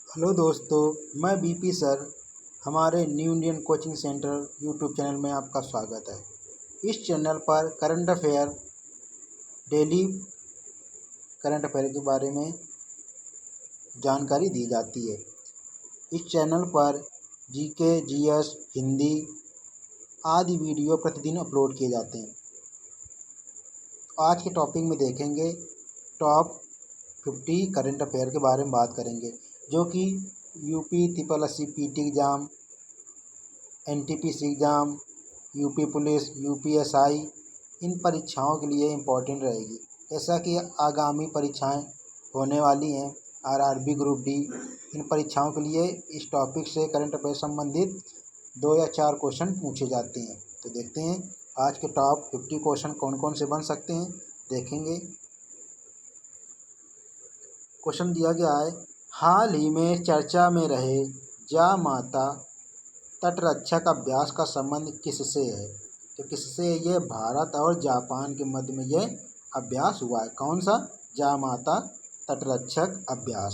Hello दोस्तों, मैं BP sir. हमारे new Indian coaching centre YouTube channel में आपका स्वागत है। इस चैनल पर current affair, daily current affair के बारे में जानकारी दी जाती है। इस चैनल पर जीके, जीएस, हिंदी आदि वीडियो प्रतिदिन अपलोड किए जाते हैं। आज के टॉपिक में देखेंगे टॉप 50 करंट अफेयर के बारे में बात करेंगे, जो कि UP 888 PT exam, NTPC exam, UP police, UPSI इन परीक्षाओं के लिए इम्पोर्टेंट रहेगी। जैसा कि आगामी परीक्षाएं होने वाली हैं, आरआरबी ग्रुप डी, इन परीक्षाओं के लिए इस टॉपिक से करंट अफेयर संबंधित 2 या 4 क्वेश्चन पूछे जाते हैं। तो देखते हैं आज के टॉप 50 क्वेश्चन कौन कौन से बन सकते हैं, देखेंगे। क्वेश्चन दिया गया है, हाल ही में चर्चा में रहे जामाता तटरक्षक अभ्यास का संबंध किससे है? तो किससे? ये भारत और जापान के मध्य में ये अभ्यास हुआ है। कौन सा? जामाता तटरक्षक अभ्यास।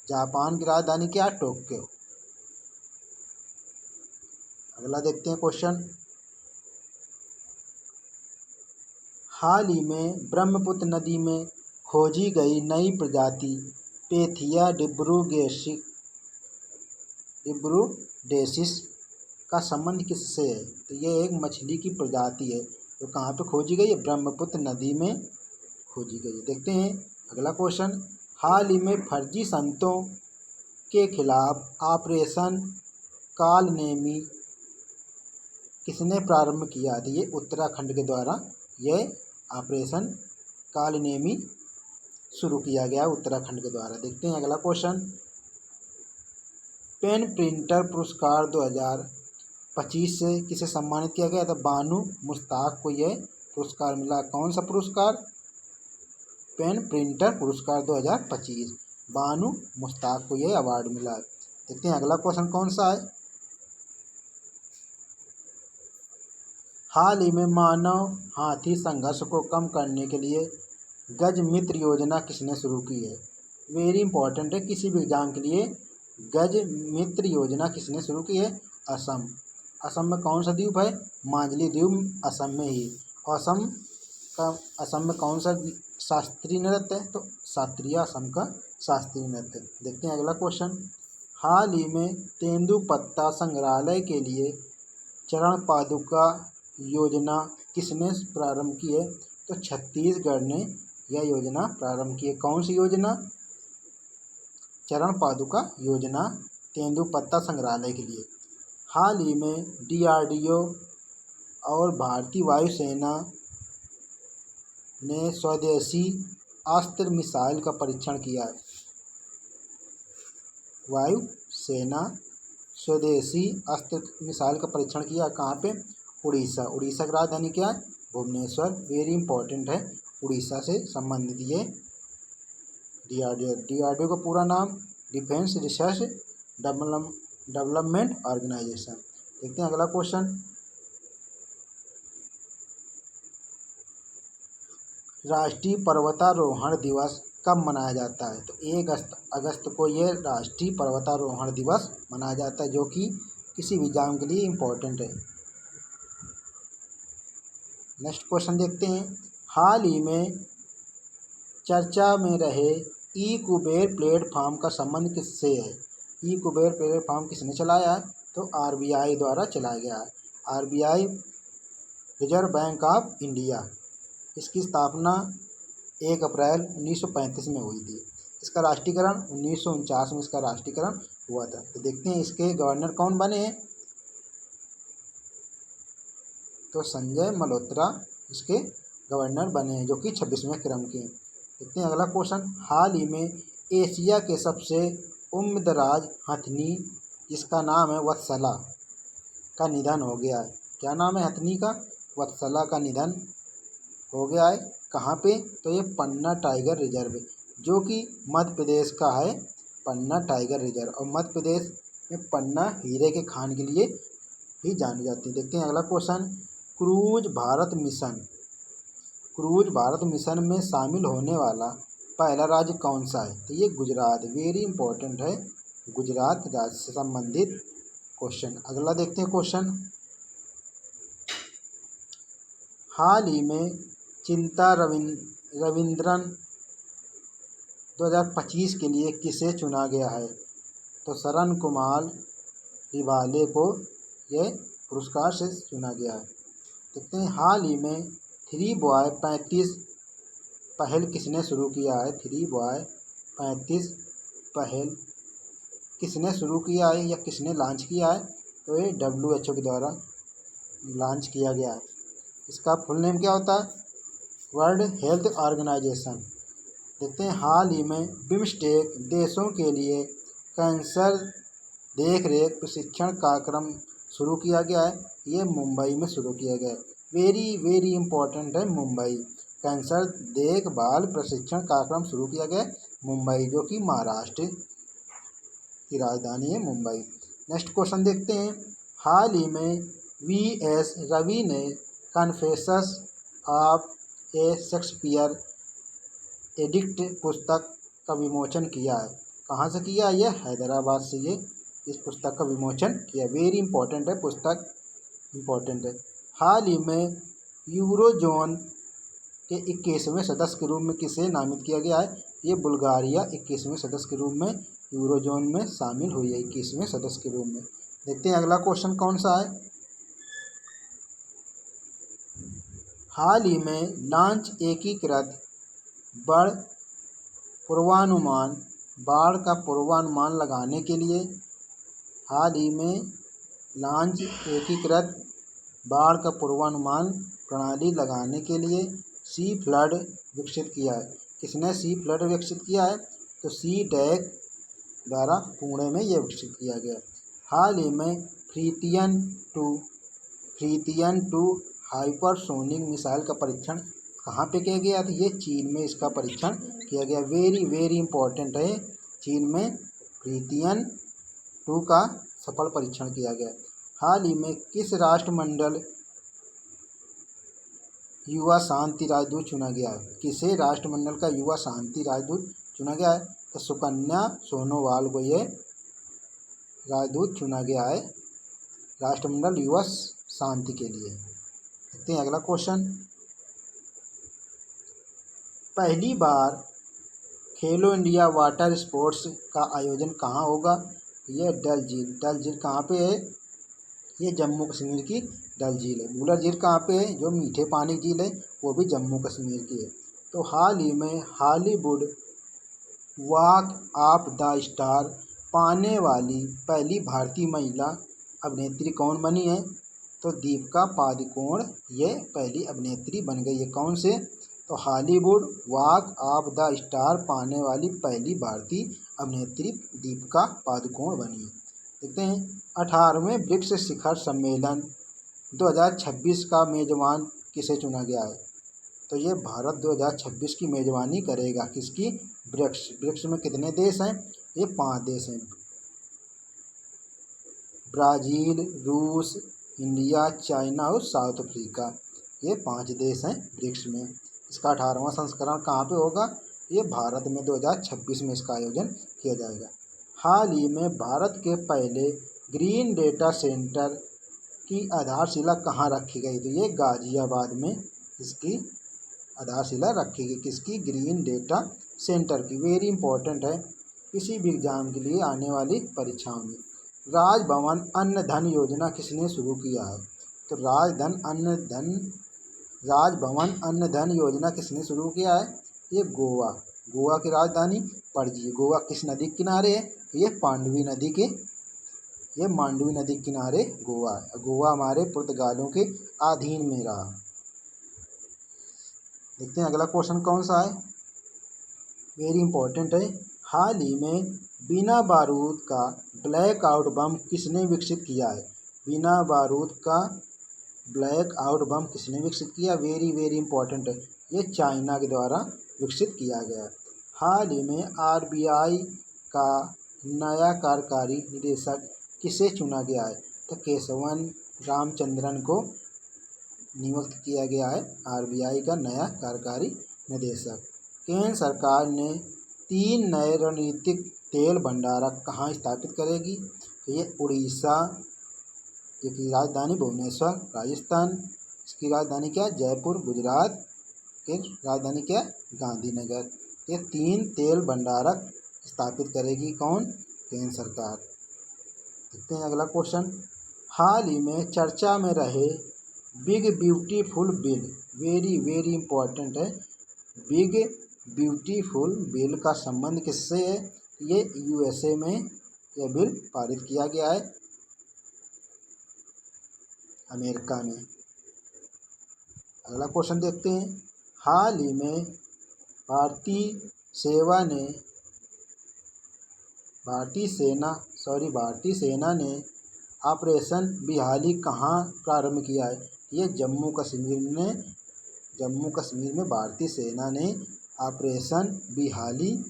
जापान की राजधानी क्या है? टोक्यो। अगला देखते हैं क्वेश्चन, हाल ही में ब्रह्मपुत्र नदी में खोजी गई नई प्रजाति पेथिया डिब्रूडेसिस का संबंध किससे है? तो ये एक मछली की प्रजाति है जो कहाँ पे खोजी गई है? ब्रह्मपुत्र नदी में खोजी गई है। देखते हैं अगला क्वेश्चन, हाल ही में फर्जी संतों के खिलाफ ऑपरेशन कालनेमी किसने प्रारंभ किया? तो ये उत्तराखंड के द्वारा ये ऑपरेशन कालनेमी शुरू किया गया उत्तराखंड के द्वारा। देखते हैं अगला क्वेश्चन, पेन प्रिंटर पुरस्कार 2025 से किसे सम्मानित किया गया? था बानू मुश्ताक को यह पुरस्कार मिला। कौन सा पुरस्कार? पेन प्रिंटर पुरस्कार 2025, बानू मुश्ताक को यह अवार्ड मिला। देखते हैं अगला क्वेश्चन कौन सा है, हाल ही में मानव हाथी संघर्ष को कम करने के लिए गज मित्र योजना किसने शुरू की है? वेरी इंपॉर्टेंट है किसी भी एग्जाम के लिए। गज मित्र योजना किसने शुरू की है? असम। असम में कौन सा द्वीप है? मांझली द्वीप असम में ही। असम में कौन सा शास्त्रीय नृत्य है? तो शास्त्रीय असम का शास्त्रीय नृत्य। देखते हैं अगला क्वेश्चन, हाल ही में तेंदुपत्ता संग्रहालय के लिए चरण पादुका योजना किसने प्रारंभ की है? तो छत्तीसगढ़ ने यह योजना प्रारंभ की है। कौन सी योजना? चरण पादुका योजना तेंदुपत्ता संग्रहालय के लिए। हाल ही में डीआरडीओ और भारतीय वायुसेना ने स्वदेशी अस्त्र मिसाइल का परीक्षण किया है। वायुसेना स्वदेशी अस्त्र मिसाइल का परीक्षण किया कहाँ पे? उड़ीसा। उड़ीसा की राजधानी क्या है? भुवनेश्वर। वेरी इंपॉर्टेंट है, उड़ीसा से संबंधित ये डीआरडीओ। डीआरडीओ का पूरा नाम डिफेंस रिसर्च डेवलपमेंट ऑर्गेनाइजेशन। देखते हैं अगला क्वेश्चन, राष्ट्रीय पर्वतारोहण दिवस कब मनाया जाता है? तो 1 अगस्त को ये राष्ट्रीय पर्वतारोहण दिवस मनाया जाता है, जो कि किसी भी एग्जाम के लिए इम्पोर्टेंट है। नेक्स्ट क्वेश्चन देखते हैं, हाल ही में चर्चा में रहे ई कुबेर प्लेटफॉर्म का संबंध किससे है? ई कुबेर प्लेटफॉर्म किसने चलाया है? तो आरबीआई द्वारा चलाया गया है। RBI reserve bank of India, इसकी स्थापना 1 अप्रैल 1935 में हुई थी। इसका राष्ट्रीयकरण 1949 में इसका राष्ट्रीयकरण हुआ था। तो देखते हैं इसके गवर्नर कौन बने हैं? तो संजय मल्होत्रा इसके गवर्नर बने हैं, जो कि 26वें क्रम के। देखते हैं अगला क्वेश्चन, हाल ही में एशिया के सबसे उम्रदराज हथनी जिसका नाम है वत्सला का निधन हो गया है। क्या नाम है हथनी का? वत्सला का निधन हो गया है। कहाँ पे? तो ये पन्ना टाइगर रिजर्व, जो कि मध्य प्रदेश का है। पन्ना टाइगर रिजर्व, और मध्य प्रदेश में पन्ना हीरे के खान के लिए ही जानी जाती है। देखते हैं अगला क्वेश्चन, क्रूज भारत मिशन में शामिल होने वाला पहला राज्य कौन सा है? तो ये गुजरात। वेरी इंपॉर्टेंट है, गुजरात राज्य से संबंधित क्वेश्चन। अगला देखते हैं क्वेश्चन। हाल ही में चिंता रविंद्रन 2025 के लिए किसे चुना गया है? तो शरण कुमार रिवाले को यह पुरस्कार से चुना गया है। देखते हैं हाल ही में 3 बॉय 35 पहल किसने शुरू किया है? 3 बॉय 35 पहल किसने शुरू किया है या किसने लॉन्च किया है? तो ये WHO के द्वारा लॉन्च किया गया है। इसका फुल नेम क्या होता है? World health organisation. देखते हैं हाल ही में बिम्स्टेक देशों के लिए कैंसर देखरेख प्रशिक्षण कार्यक्रम शुरू किया गया है। ये मुंबई में शुरू किया गया है। वेरी वेरी इम्पोर्टेंट है मुंबई। कैंसर देखभाल प्रशिक्षण कार्यक्रम शुरू किया गया है मुंबई, जो कि महाराष्ट्र की राजधानी है मुंबई। नेक्स्ट क्वेश्चन देखते हैं। हाल ही में VS रवि ने confessions of A Shakespeare addict पुस्तक का विमोचन किया है। कहाँ से किया? यह हैदराबाद से ये इस पुस्तक का विमोचन किया। वेरी इंपॉर्टेंट है पुस्तक, इम्पोर्टेंट है। हाल ही में यूरोजोन के 21वें सदस्य के रूप में किसे नामित किया गया है? ये बुल्गारिया 21वें सदस्य के रूप में यूरोजोन में शामिल हुई है, 21वें सदस्य के रूप में। देखते हैं अगला क्वेश्चन कौन सा है। हाल ही में लॉन्च एकीकृत बाढ़ का पूर्वानुमान लगाने के लिए हाल ही में लॉन्च एकीकृत बाढ़ का पूर्वानुमान प्रणाली लगाने के लिए सी फ्लड विकसित किया है। किसने सी फ्लड विकसित किया है? तो CDAC द्वारा पुणे में यह विकसित किया गया। हाल ही में फ्रीतियन 2 हाइपरसोनिक मिसाइल का परीक्षण कहाँ पे किया गया? तो ये चीन में इसका परीक्षण किया गया। वेरी वेरी इंपॉर्टेंट है। चीन में फ्रीतियन 2 का सफल परीक्षण किया गया। हाल ही में किस राष्ट्रमंडल युवा शांति राजदूत चुना गया है? किसे राष्ट्रमंडल का युवा शांति राजदूत चुना गया है? तो सुकन्या सोनोवाल को ये राजदूत चुना गया है राष्ट्रमंडल युवा शांति के लिए। देखते हैं अगला क्वेश्चन। पहली बार खेलो इंडिया वाटर स्पोर्ट्स का आयोजन कहाँ होगा? यह डल झील कहाँ पे है? ये जम्मू कश्मीर की डल झील है। बुलर झील कहाँ पे है? जो मीठे पानी झील है वो भी जम्मू कश्मीर की है। तो हाल ही में Hollywood walk of the star पाने वाली पहली भारतीय महिला अभिनेत्री कौन बनी है? तो दीपिका पादुकोण ये पहली अभिनेत्री बन गई है। कौन से? तो Hollywood walk of the star पाने वाली पहली भारतीय अभिनेत्री दीपिका पादुकोण बनी है। देखते हैं 18वें ब्रिक्स शिखर सम्मेलन 2026 का मेजबान किसे चुना गया है? तो ये भारत 2026 की मेजबानी करेगा। किसकी? ब्रिक्स में कितने देश हैं? ये 5 देश हैं। ब्राज़ील, रूस, इंडिया, चाइना और साउथ अफ्रीका, ये 5 देश हैं ब्रिक्स में। इसका 18वां संस्करण कहाँ पे होगा? ये भारत में 2026 में इसका आयोजन किया जाएगा। हाल ही में भारत के पहले ग्रीन डेटा सेंटर की आधारशिला कहाँ रखी गई? तो ये गाजियाबाद में इसकी आधारशिला रखी गई। किसकी? ग्रीन डेटा सेंटर की। वेरी इंपॉर्टेंट है किसी भी एग्जाम के लिए आने वाली परीक्षाओं में। राजभवन अन्न धन योजना किसने शुरू किया है? तो राजभवन अन्न धन योजना किसने शुरू किया है? ये गोवा की राजधानी पणजी। गोवा किस नदी के किनारे है? तो ये मांडवी नदी के किनारे गोवा है। गोवा हमारे पुर्तगालियों के अधीन में रहा। देखते हैं अगला क्वेश्चन कौन सा है। वेरी इंपॉर्टेंट है। हाल ही में बिना बारूद का ब्लैक आउट बम किसने विकसित किया है? बिना बारूद का ब्लैक आउट बम किसने विकसित किया? वेरी वेरी इंपॉर्टेंट है। ये चाइना के द्वारा विकसित किया गया। हाल ही में RBI का नया कार्यकारी निदेशक किसे चुना गया है? तो केशवन रामचंद्रन को नियुक्त किया गया है RBI का नया कार्यकारी निदेशक। केंद्र सरकार ने 3 नए रणनीतिक तेल भंडारक कहाँ स्थापित करेगी? तो ये उड़ीसा, इसकी राजधानी भुवनेश्वर राजस्थान, इसकी राजधानी क्या है? जयपुर गुजरात, की राजधानी क्या है? गांधीनगर। ये 3 तेल भंडारक स्थापित करेगी कौन? केंद्र सरकार। देखते हैं अगला क्वेश्चन। हाल ही में चर्चा में रहे big beautiful bill, very very important है, बिग ब्यूटीफुल बिल का संबंध किससे है? ये यूएसए में यह बिल पारित किया गया है, अमेरिका में। अगला क्वेश्चन देखते हैं। हाल ही में भारतीय सेना ने ऑपरेशन बिहाली कहाँ प्रारंभ किया है? ये जम्मू कश्मीर में भारतीय सेना ने ऑपरेशन बिहाली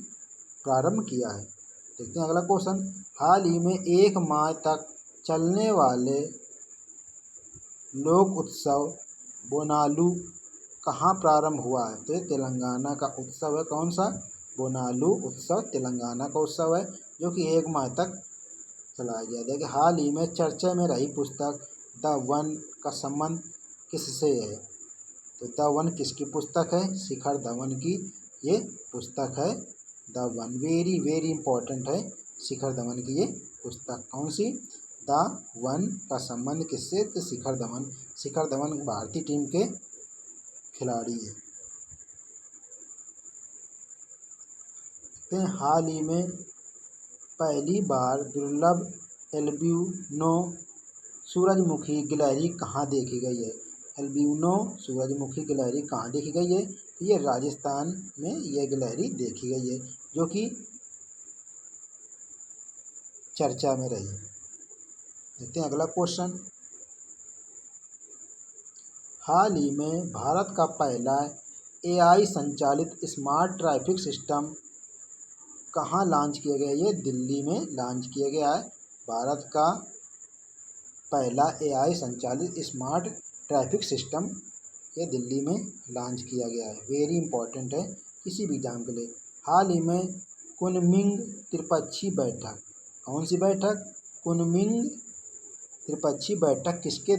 प्रारंभ किया है। देखते हैं अगला क्वेश्चन। हाल ही में 1 माह तक चलने वाले लोक उत्सव बोनालू कहाँ प्रारंभ हुआ है? तो ये तेलंगाना का उत्सव है। कौन सा? बोनालू उत्सव तेलंगाना का उत्सव है, जो कि 1 माह तक चलाया गया। देखिए, हाल ही में चर्चा में रही पुस्तक द वन का संबंध किससे है? तो द वन किसकी पुस्तक है? शिखर धवन की ये पुस्तक है, the one. Very very important है शिखर धवन की ये पुस्तक। कौन सी? द वन का संबंध किससे? तो शिखर धवन। शिखर धवन भारतीय टीम के खिलाड़ी है। हाल ही में पहली बार दुर्लभ एल्बिनो सूरजमुखी गिलहरी कहाँ देखी गई है? एल्बिनो सूरजमुखी गिलहरी कहाँ देखी गई है? तो ये राजस्थान में यह गिलहरी देखी गई है, जो कि चर्चा में रही। देखते हैं अगला क्वेश्चन। हाल ही में भारत का पहला एआई संचालित स्मार्ट ट्रैफिक सिस्टम कहाँ लॉन्च किया गया? ये दिल्ली में लॉन्च किया गया है। भारत का पहला एआई संचालित स्मार्ट ट्रैफिक सिस्टम ये दिल्ली में लॉन्च किया गया है। वेरी इंपॉर्टेंट है किसी भी एग्जाम के लिए। हाल ही में कुनमिंग त्रिपक्षीय बैठक, कौन सी बैठक? कुनमिंग त्रिपक्षीय बैठक किसके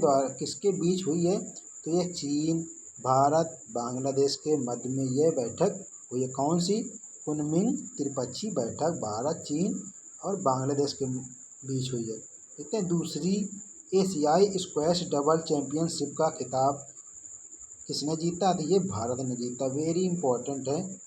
बीच हुई है? तो ये चीन, भारत, बांग्लादेश के मध्य में यह बैठक हुई है। कौन सी? कुनमिंग त्रिपक्षीय बैठक भारत, चीन और बांग्लादेश के बीच हुई है। देखते हैं दूसरी एशियाई स्क्वैश डबल चैंपियनशिप का खिताब किसने जीता? तो ये भारत ने जीता। वेरी इंपॉर्टेंट है।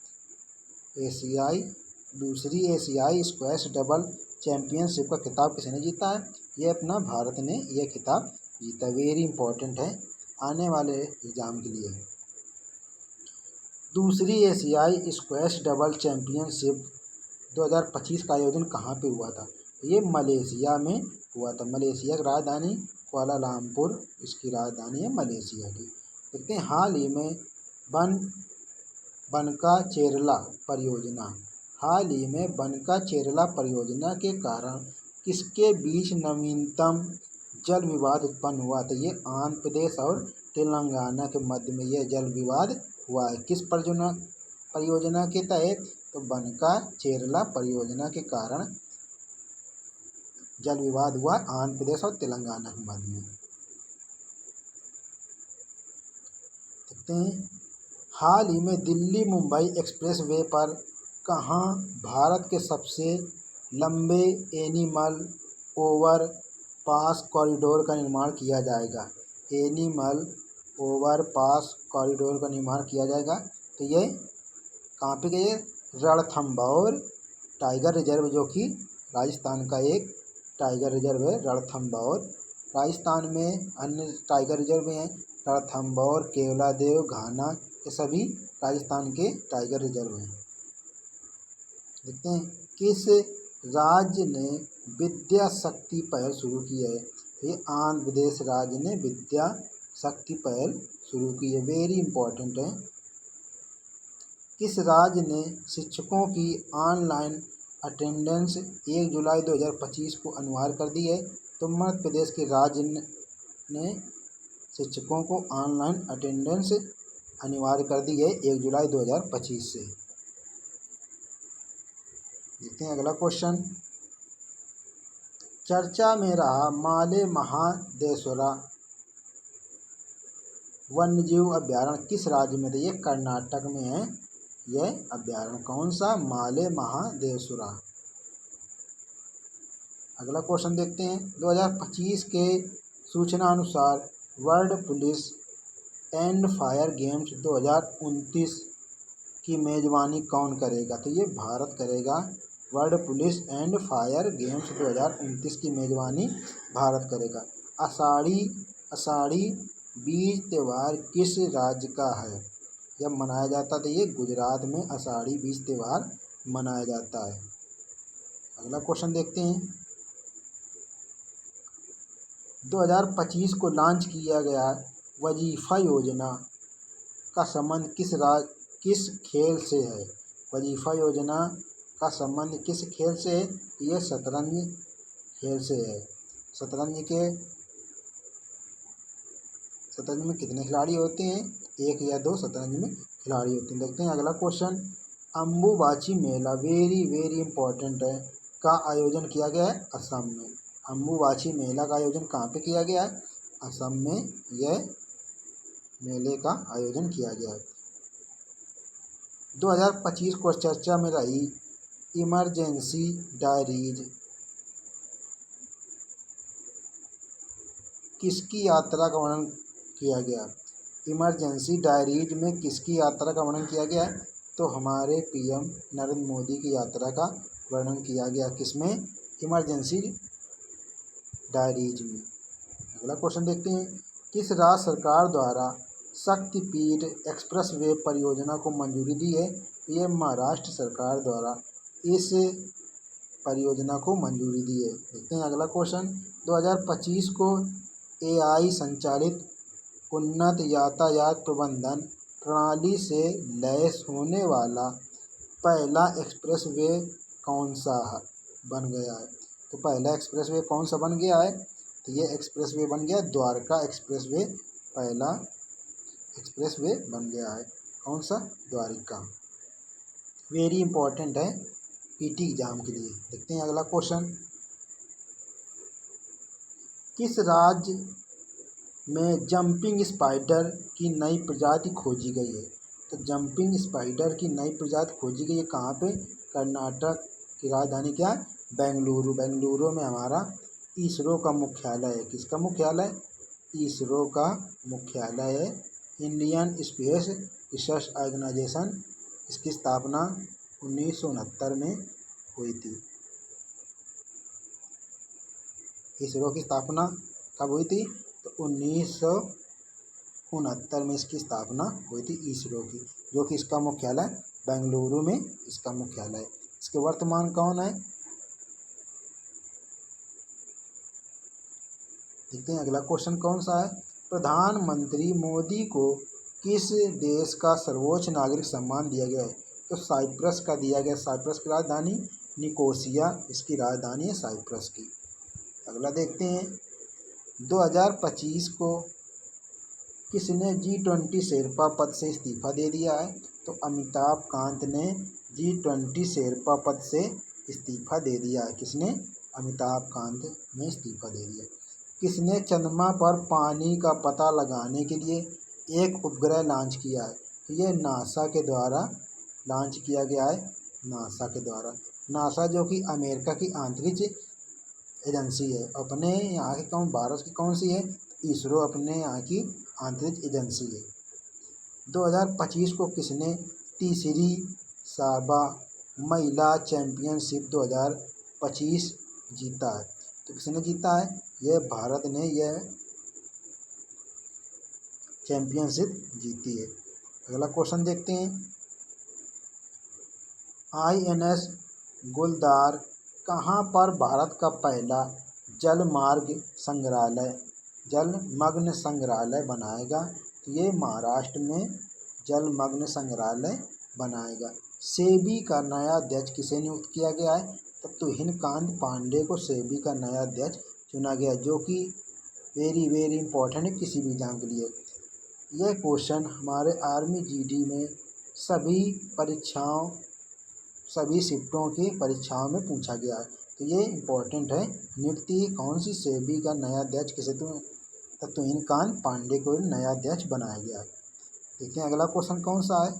दूसरी एशियाई स्क्वैश डबल चैंपियनशिप का खिताब किसने जीता है? ये अपना भारत ने यह खिताब जीता। वेरी इंपॉर्टेंट है आने वाले एग्जाम के लिए। दूसरी एशियाई स्क्वैश डबल चैंपियनशिप 2025 का आयोजन कहाँ पे हुआ था? ये मलेशिया में हुआ था। मलेशिया की राजधानी कुआलालंपुर, इसकी राजधानी है मलेशिया की। देखते हैं हाल ही में बनका चेरला परियोजना के कारण किसके बीच नवीनतम जल विवाद उत्पन्न हुआ? तो ये आंध्र प्रदेश और तेलंगाना के मध्य में यह जल विवाद हुआ है। किस परियोजना के तहत? तो बनका चेरला परियोजना के कारण जल विवाद हुआ आंध्र प्रदेश और तेलंगाना के मध्य में। देखते हैं हाल ही में दिल्ली मुंबई एक्सप्रेसवे पर कहाँ भारत के सबसे लंबे एनिमल ओवर पास कॉरिडोर का निर्माण किया जाएगा? एनिमल ओवर पास कॉरिडोर का निर्माण किया जाएगा। तो ये कहाँ पे गए? रणथंभौर टाइगर रिजर्व, जो कि राजस्थान का एक टाइगर रिजर्व है रणथंभौर। राजस्थान में अन्य टाइगर रिजर्व हैं, रणथंभौर, केवलादेव, घाना, ये सभी राजस्थान के टाइगर रिजर्व हैं। देखते हैं किस राज्य ने विद्या शक्ति पहल शुरू की है? ये आंध्र प्रदेश राज्य ने विद्या शक्ति पहल शुरू की है। वेरी इंपॉर्टेंट है। किस राज्य ने शिक्षकों की ऑनलाइन अटेंडेंस 1 जुलाई 2025 को अनिवार्य कर दी है? तो मध्य प्रदेश के राज्य ने शिक्षकों को ऑनलाइन अटेंडेंस अनिवार्य कर दी है 1 जुलाई 2025 से। देखते हैं अगला क्वेश्चन। चर्चा में रहा माले महादेश्वरा वन्यजीव अभ्यारण्य किस राज्य में है? ये कर्नाटक में है। यह अभ्यारण्य कौन सा? माले महादेश्वरा। अगला क्वेश्चन देखते हैं। 2025 के सूचना अनुसार world police and fire games 2029 की मेजबानी कौन करेगा? तो ये भारत करेगा। World police and fire games 2029 की मेजबानी भारत करेगा। आषाढ़ी बीज त्यौहार किस राज्य का है? जब मनाया जाता है तो ये गुजरात में आषाढ़ी बीज त्यौहार मनाया जाता है। अगला क्वेश्चन देखते हैं। 2025 को लॉन्च किया गया वजीफा योजना का संबंध किस खेल से है? वजीफा योजना का संबंध किस खेल से है? ये शतरंज खेल से है। शतरंज में कितने खिलाड़ी होते हैं? 1 या 2 शतरंज में खिलाड़ी होते हैं। देखते हैं अगला क्वेश्चन। अम्बुबाची मेला वेरी इंपॉर्टेंट है का आयोजन किया गया है असम में। अम्बुबाची मेला का आयोजन कहाँ पे किया गया है? असम में यह मेले का आयोजन किया गया है। 2025 को चर्चा में रही इमरजेंसी डायरीज किसकी यात्रा का वर्णन किया गया? इमरजेंसी डायरीज में किसकी यात्रा का वर्णन किया गया? तो हमारे पीएम नरेंद्र मोदी की यात्रा का वर्णन किया गया। किसमें? इमरजेंसी डायरीज में। अगला क्वेश्चन देखते हैं। किस राज्य सरकार द्वारा शक्तिपीठ एक्सप्रेसवे परियोजना को मंजूरी दी है? ये महाराष्ट्र सरकार द्वारा इस परियोजना को मंजूरी दी है। देखते हैं अगला क्वेश्चन। 2025 को एआई संचालित उन्नत यातायात प्रबंधन प्रणाली से लैस होने वाला पहला एक्सप्रेसवे कौन सा बन गया है? तो पहला एक्सप्रेसवे कौन सा बन गया है? तो ये एक्सप्रेसवे बन गया द्वारका एक्सप्रेसवे। पहला एक्सप्रेसवे बन गया है। कौन सा? द्वारका। वेरी इंपॉर्टेंट है पीटी एग्जाम के लिए। देखते हैं अगला क्वेश्चन। किस राज्य में जंपिंग स्पाइडर की नई प्रजाति खोजी गई है? तो जंपिंग स्पाइडर की नई प्रजाति खोजी गई है कहाँ पे? कर्नाटक की राजधानी क्या है? बेंगलुरु। बेंगलुरु में हमारा इसरो का मुख्यालय है। किसका मुख्यालय? इसरो का मुख्यालय है। इंडियन स्पेस रिसर्च ऑर्गेनाइजेशन, इसकी स्थापना 1969 में हुई थी। इसरो की स्थापना कब हुई थी? तो 1969 में इसकी स्थापना हुई थी इसरो की, जो कि इसका मुख्यालय बेंगलुरु में इसका मुख्यालय है। इसके वर्तमान कौन है? देखते हैं अगला क्वेश्चन कौन सा है। प्रधानमंत्री मोदी को किस देश का सर्वोच्च नागरिक सम्मान दिया गया है? तो साइप्रस का दिया गया। साइप्रस की राजधानी निकोसिया, इसकी राजधानी है साइप्रस की। अगला देखते हैं। 2025 को किसने G20 शेरपा पद से इस्तीफा दे दिया है? तो अमिताभ कांत ने G20 शेरपा पद से इस्तीफा दे दिया है। किसने? अमिताभ कांत ने इस्तीफा दे दिया। किसने चंद्रमा पर पानी का पता लगाने के लिए एक उपग्रह लॉन्च किया है? तो ये नासा के द्वारा लॉन्च किया गया है। नासा के द्वारा। नासा जो कि अमेरिका की आंतरिक एजेंसी है। अपने यहाँ की कौन, भारत की कौन सी है? इसरो अपने यहाँ की आंतरिक एजेंसी है। 2025 को किसने तीसरी साबा महिला चैंपियनशिप 2025 जीता है? तो किसने जीता है? यह भारत ने यह चैंपियनशिप जीती है। अगला क्वेश्चन देखते हैं। INS गुलदार कहाँ पर भारत का पहला जलमग्न संग्रहालय बनाएगा? तो ये महाराष्ट्र में जलमग्न संग्रहालय बनाएगा। सेबी का नया अध्यक्ष किसे नियुक्त किया गया है? तो तुहिनकांत पांडे को सेबी का नया अध्यक्ष चुना गया, जो कि वेरी इंपॉर्टेंट है किसी भी एग्जाम के लिए। यह क्वेश्चन हमारे आर्मी GD में सभी परीक्षाओं सभी शिफ्टों की परीक्षाओं में पूछा गया है। तो ये इम्पोर्टेंट है। नियुक्ति कौन सी सेबी का नया अध्यक्ष किसे तत्विनकान पांडे को नया अध्यक्ष बनाया गया। देखते हैं अगला क्वेश्चन कौन सा है।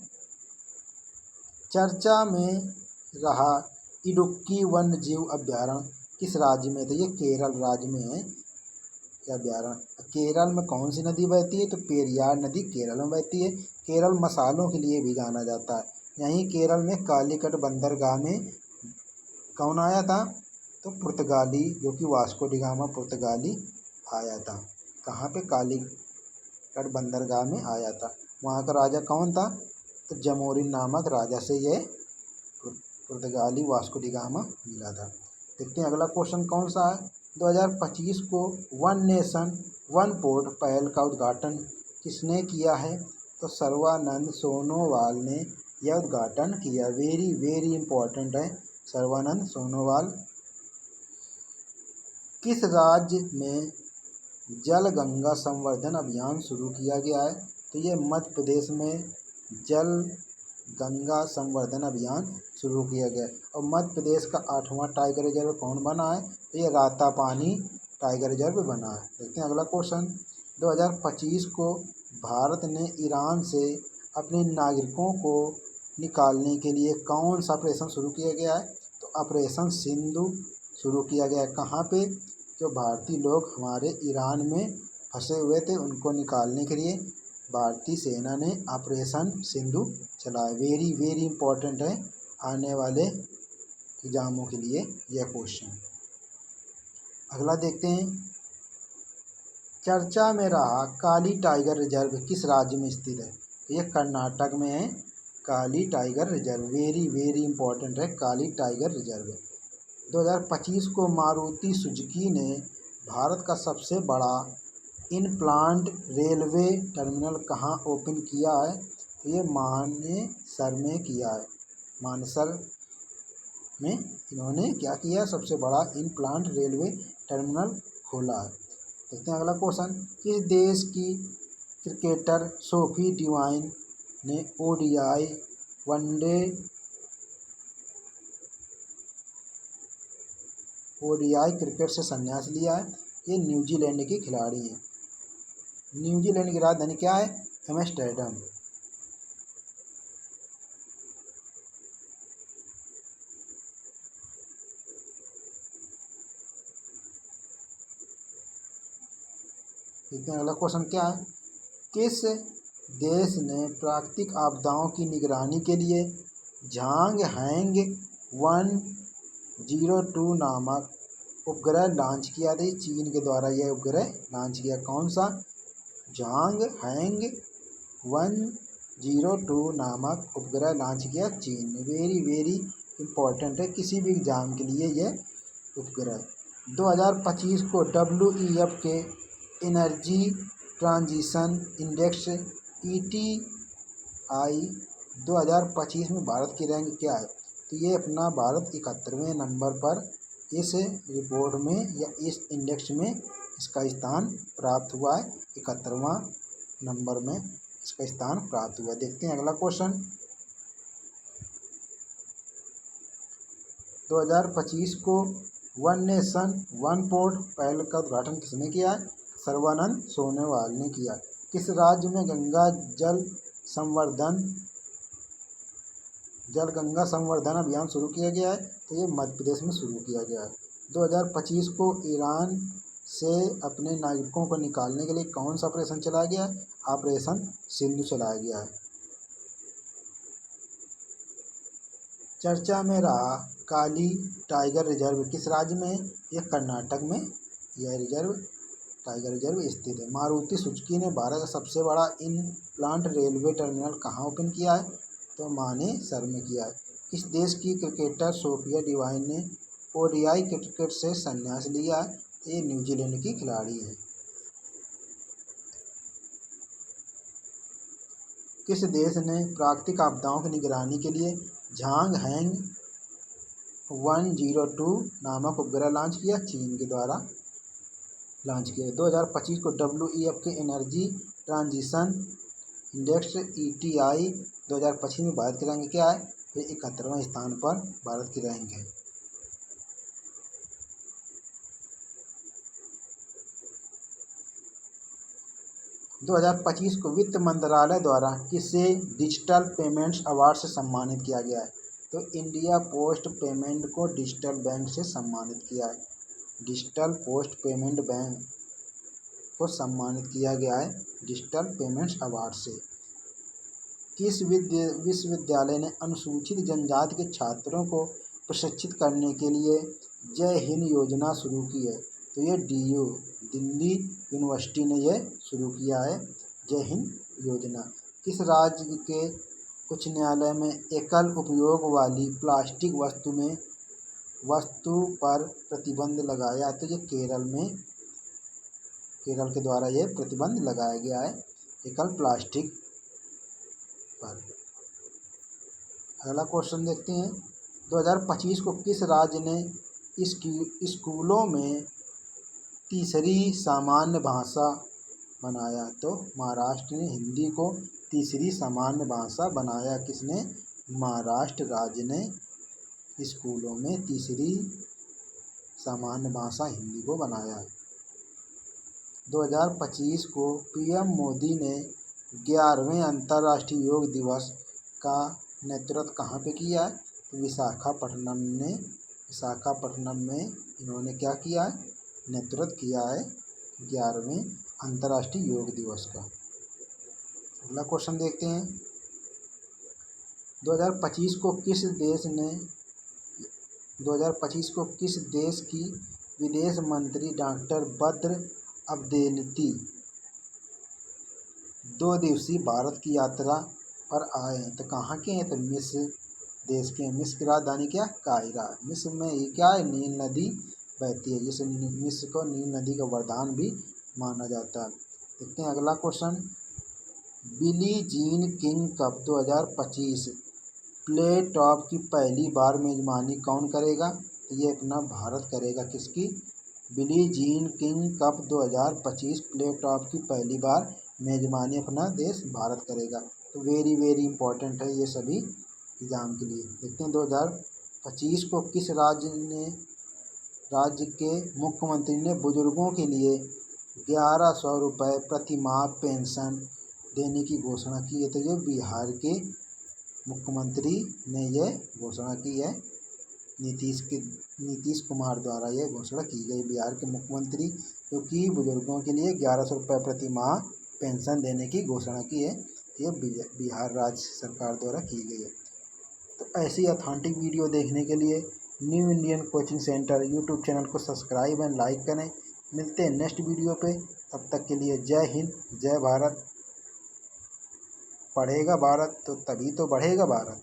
चर्चा में रहा इडुक्की वन्य जीव अभ्यारण्य किस राज्य में। तो ये केरल राज्य में है यह अभ्यारण्य। केरल में कौन सी नदी बहती है। तो पेरियार नदी केरल में बहती है। केरल मसालों के लिए भी जाना जाता है। यहीं केरल में कालीकट बंदरगाह में कौन आया था। तो पुर्तगाली, जो कि वास्को डी गामा पुर्तगाली आया था। कहाँ पे, कालीकट बंदरगाह में आया था। वहाँ का राजा कौन था। तो जमोरिन नामक राजा से ये पुर्तगाली वास्को डी गामा मिला था। देखते हैं अगला क्वेश्चन कौन सा है। 2025 को वन नेशन वन पोर्ट पहल का उद्घाटन किसने किया है। तो सर्बानंद सोनोवाल ने यह उद्घाटन किया। वेरी वेरी इंपॉर्टेंट है, सर्बानंद सोनोवाल। किस राज्य में जल गंगा संवर्धन अभियान शुरू किया गया है। तो ये मध्य प्रदेश में जल गंगा संवर्धन अभियान शुरू किया गया। और मध्य प्रदेश का 8वां टाइगर रिजर्व कौन बना है। तो ये रातापानी टाइगर रिजर्व बना है। देखते हैं अगला क्वेश्चन। 2025 को भारत ने ईरान से अपने नागरिकों को निकालने के लिए कौन सा ऑपरेशन शुरू किया गया है। तो ऑपरेशन सिंधु शुरू किया गया है। कहाँ पे, जो भारतीय लोग हमारे ईरान में फंसे हुए थे उनको निकालने के लिए भारतीय सेना ने ऑपरेशन सिंधु चलाया। वेरी वेरी इंपॉर्टेंट है आने वाले एग्जामों के लिए यह क्वेश्चन। अगला देखते हैं। चर्चा में रहा काली टाइगर रिजर्व किस राज्य में स्थित है। यह कर्नाटक में है Kali tiger reserve. Very very important है काली टाइगर रिजर्व। 2025 को मारुति सुजुकी ने भारत का सबसे बड़ा इन प्लांट रेलवे टर्मिनल कहाँ ओपन किया है। तो ये मानेसर में किया है। मानेसर में इन्होंने क्या किया, सबसे बड़ा इन प्लांट रेलवे टर्मिनल खोला है। देखते हैं अगला क्वेश्चन। किस देश की क्रिकेटर सोफी डिवाइन ने ओडीआई क्रिकेट से संन्यास लिया है। ये न्यूजीलैंड के खिलाड़ी हैं। न्यूजीलैंड की राजधानी क्या है। एम्स्टर्डम। देखते हैं अगला क्वेश्चन क्या है। किस देश ने प्राकृतिक आपदाओं की निगरानी के लिए झांग हैंग 102 नामक उपग्रह लॉन्च किया था। चीन के द्वारा यह उपग्रह लॉन्च किया। कौन सा, झांग हैंग 102 नामक उपग्रह लॉन्च किया चीन ने। वेरी वेरी इंपॉर्टेंट है किसी भी एग्जाम के लिए यह उपग्रह। 2025 को WEF के एनर्जी ट्रांजिशन इंडेक्स ETI 2025 में भारत की रैंक क्या है। तो ये अपना भारत 71वें नंबर पर इस रिपोर्ट में या इस इंडेक्स में इसका स्थान प्राप्त हुआ है। 71वां नंबर में इसका स्थान प्राप्त हुआ। देखते हैं अगला क्वेश्चन। 2025 को वन नेशन वन पोर्ट पहल का उद्घाटन किसने किया है। सर्बानंद सोनोवाल ने किया। किस राज्य में गंगा संवर्धन अभियान शुरू किया गया है। तो ये मध्य प्रदेश में शुरू किया गया है। 2025 को ईरान से अपने नागरिकों को निकालने के लिए कौन सा ऑपरेशन चलाया गया है। ऑपरेशन सिंधु चलाया गया है। चर्चा में रहा काली टाइगर रिजर्व किस राज्य में है। यह कर्नाटक में यह टाइगर रिजर्व स्थित है। मारुति सुजुकी ने भारत का सबसे बड़ा इन प्लांट रेलवे टर्मिनल कहाँ ओपन किया है। तो मानेसर में किया है। किस देश की क्रिकेटर सोफिया डिवाइन ने ODI क्रिकेट से संन्यास लिया है। ये न्यूजीलैंड की खिलाड़ी है। किस देश ने प्राकृतिक आपदाओं की निगरानी के लिए झांग हैंग 102 नामक उपग्रह लॉन्च किया। चीन के द्वारा लॉन्च किया। 2025 को WEF के एनर्जी ट्रांजिशन इंडेक्स ETI 2025 में भारत की रैंक क्या है। ये 71वां स्थान पर भारत की रैंक है। 2025 को वित्त मंत्रालय द्वारा किसे डिजिटल पेमेंट्स अवार्ड से सम्मानित किया गया है? तो इंडिया पोस्ट पेमेंट को डिजिटल बैंक से सम्मानित किया है। डिजिटल पोस्ट पेमेंट बैंक को सम्मानित किया गया है डिजिटल पेमेंट्स अवार्ड से। किस विश्वविद्यालय ने अनुसूचित जनजाति के छात्रों को प्रशिक्षित करने के लिए जय हिंद योजना शुरू की है? तो ये DU दिल्ली यूनिवर्सिटी ने यह शुरू किया है जय हिंद योजना। किस राज्य के उच्च न्यायालय में एकल उपयोग वाली प्लास्टिक वस्तु पर प्रतिबंध लगाया? तो ये केरल के द्वारा यह प्रतिबंध लगाया गया है एकल प्लास्टिक पर। अगला क्वेश्चन देखते हैं। 2025 को किस राज्य ने स्कूलों में तीसरी सामान्य भाषा बनाया? तो महाराष्ट्र ने हिंदी को तीसरी सामान्य भाषा बनाया। किसने? महाराष्ट्र राज्य ने स्कूलों में तीसरी सामान्य भाषा हिंदी को बनाया। 2025 को PM मोदी ने 11वें अंतर्राष्ट्रीय योग दिवस का नेतृत्व कहाँ पे किया है? तो विशाखापट्टनम में इन्होंने क्या किया है? नेतृत्व किया है 11वें अंतर्राष्ट्रीय योग दिवस का। अगला क्वेश्चन देखते हैं। 2025 को किस देश की विदेश मंत्री डॉक्टर बद्र अब्देलती 2 दिवसीय भारत की यात्रा पर आए हैं? तो कहाँ के हैं? तो मिस्र देश के। मिस्र की राजधानी क्या? काहिरा। मिस्र में ये क्या है? नील नदी बहती है, जिसे मिस्र को नील नदी का वरदान भी माना जाता है। देखते हैं अगला question. Billie Jean King cup 2025 play top की पहली बार मेजबानी कौन करेगा? तो ये अपना भारत करेगा। किसकी? Billie Jean King cup 2025 play top की पहली बार मेजबानी अपना देश भारत करेगा। तो वेरी इंपॉर्टेंट है ये सभी एग्जाम के लिए। देखते हैं 2025 को किस राज्य के मुख्यमंत्री ने बुजुर्गों के लिए 1100 रुपये प्रति माह पेंशन देने की घोषणा की है? तो ये बिहार के मुख्यमंत्री ने यह घोषणा की है। नीतीश कुमार द्वारा यह घोषणा की गई। बिहार के मुख्यमंत्री क्योंकि बुजुर्गों के लिए 1100 रुपये प्रति माह पेंशन देने की घोषणा की है। ये बिहार राज्य सरकार द्वारा की गई है। तो ऐसी ऑथेंटिक वीडियो देखने के लिए new Indian coaching centre YouTube channel को सब्सक्राइब एंड लाइक करें। मिलते हैं नेक्स्ट वीडियो पे। तब तक के लिए जय हिंद, जय भारत। पढ़ेगा भारत तो तभी तो बढ़ेगा भारत।